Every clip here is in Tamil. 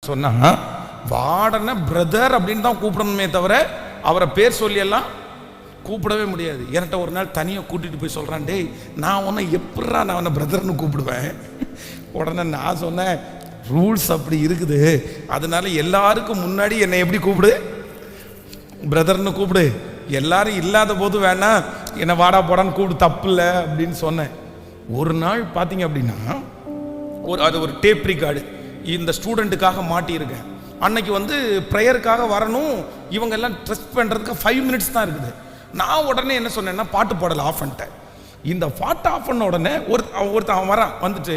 சொன்னா வார்டனை பிரதர் அப்படின்னு தான் கூப்பிடணுமே தவிர அவரை பேர் சொல்லி எல்லாம் கூப்பிடவே முடியாது. என்கிட்ட ஒரு நாள் தனியாக கூட்டிட்டு போய் சொல்றான், டேய் நான் உன்னை எப்படா நான் உன்னை பிரதர்னு கூப்பிடுவேன். உடனே நான் சொன்னேன், ரூல்ஸ் அப்படி இருக்குது, அதனால எல்லாருக்கும் முன்னாடி என்னை எப்படி கூப்பிடு, பிரதர்னு கூப்பிடு, எல்லாரும் இல்லாத போது வேணா என்னை வாடா போடான்னு கூப்பிடு, தப்பு இல்லை அப்படின்னு சொன்னேன். ஒரு நாள் பார்த்தீங்க அப்படின்னா அது ஒரு டேப் ரிகார்டு இந்த ஸ்டூடெண்ட்டுக்காக மாட்டியிருக்கேன். அன்னைக்கு ப்ரேயருக்காக வரணும், இவங்க எல்லாம் ட்ரெஸ் பண்ணுறதுக்கு 5 மினிட்ஸ் தான் இருக்குது. நான் உடனே என்ன சொன்னேன்னா பாட்டு பாடலை ஆஃப் பண்ணிட்டேன். இந்த பாட்டு ஆஃப் பண்ண உடனே ஒருத்தன் வரான், வந்துட்டு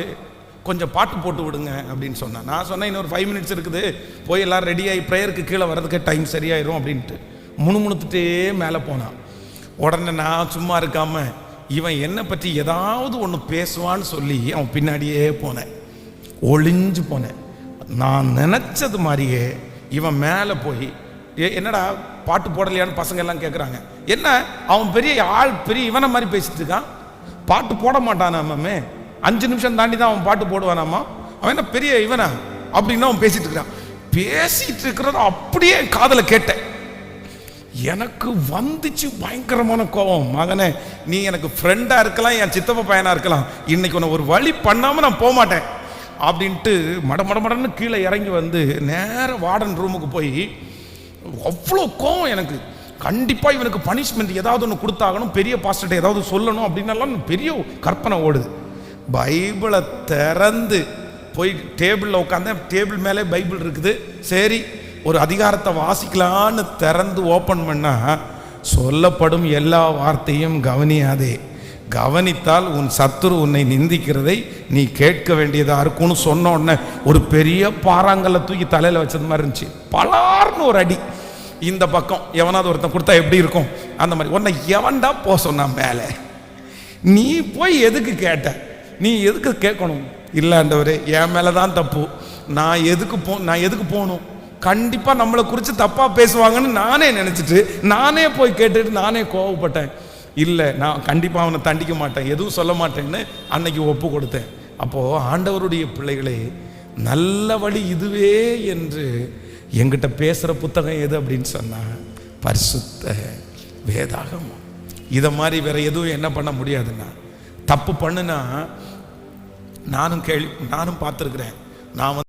கொஞ்சம் பாட்டு போட்டு விடுங்க அப்படின்னு சொன்னான். நான் சொன்னேன் இன்னொரு 5 மினிட்ஸ் இருக்குது, போய் எல்லாம் ரெடியாகி ப்ரேயருக்கு கீழே வர்றதுக்கு டைம் சரியாயிரும் அப்படின்ட்டு முணுமுணுத்துட்டே மேலே போனான். உடனே நான் சும்மா இருக்காம இவன் என்னை பற்றி ஏதாவது ஒன்று பேசுவான்னு சொல்லி அவன் பின்னாடியே போனேன், ஒளிஞ்சு போனேன். நான் நினச்சது மாதிரியே இவன் மேலே போய் என்னடா பாட்டு போடலையான்னு பசங்க எல்லாம் கேட்குறாங்க. என்ன அவன் பெரிய ஆள், பெரிய இவனை மாதிரி பேசிட்டு இருக்கான், பாட்டு போட மாட்டானாமே, 5 நிமிஷம் தாண்டி தான் அவன் பாட்டு போடுவானாமா, அவன் என்ன பெரிய இவனா அப்படின்னு அவன் பேசிட்டு இருக்கிறான். பேசிட்டு இருக்கிறத அப்படியே காதல கேட்டேன். எனக்கு வந்துச்சு பயங்கரமான கோபம். மகனே நீ எனக்கு ஃப்ரெண்டா இருக்கலாம், என் சித்தப்பா பையனா இருக்கலாம், இன்னைக்கு உன்னை ஒரு வழி பண்ணாம நான் போக மாட்டேன் அப்படின்ட்டு மடமடன்னு கீழே இறங்கி நேர வார்டன் ரூமுக்கு போய் அவ்வளோ கோவம் எனக்கு. கண்டிப்பாக இவனுக்கு பனிஷ்மெண்ட் ஏதாவது ஒன்று கொடுத்தாகணும், பெரிய பாஸ்டர்கிட்ட ஏதாவது சொல்லணும் அப்படின்னலாம் பெரிய கற்பனை ஓடுது. பைபிளை திறந்து போய் டேபிளில் உட்காந்தேன், டேபிள் மேலே பைபிள் இருக்குது. சரி ஒரு அதிகாரத்தை வாசிக்கலான்னு திறந்து ஓப்பன் பண்ணா, சொல்லப்படும் எல்லா வார்த்தையும் கவனியாதே, கவனித்தால் உன் சத்துரு உன்னை நிந்திக்கிறதை நீ கேட்க வேண்டியதா இருக்கும்னு சொன்ன உடனே ஒரு பெரிய பாறாங்கல்ல தூக்கி தலையில் வச்சது மாதிரி இருந்துச்சு. பலார்னு ஒரு அடி. இந்த பக்கம் எவனாவது ஒருத்தன் கொடுத்தா எப்படி இருக்கும் அந்த மாதிரி. உன்னை எவன்டா போ சொன்னான் மேலே, நீ போய் எதுக்கு கேட்ட, நீ எதுக்கு கேட்கணும்? இல்லைண்டவரே என் மேலே தான் தப்பு, நான் எதுக்கு போகணும், கண்டிப்பாக நம்மளை குறித்து தப்பாக பேசுவாங்கன்னு நானே நினச்சிட்டு நானே போய் கேட்டுட்டு நானே கோவப்பட்டேன். இல்லை நான் கண்டிப்பாக அவனை தண்டிக்க மாட்டேன், எதுவும் சொல்ல மாட்டேன்னு அன்னைக்கு ஒப்பு கொடுத்தேன். அப்போது ஆண்டவருடைய பிள்ளைகளே, நல்ல வழி இதுவே என்று எங்கிட்ட பேசுகிற புத்தகம் எது அப்படின்னு சொன்னால் பரிசுத்த வேதாகமம். இதை மாதிரி வேற எதுவும் என்ன பண்ண முடியாதுன்னா, தப்பு பண்ணுனா நானும் பார்த்துருக்குறேன். நான்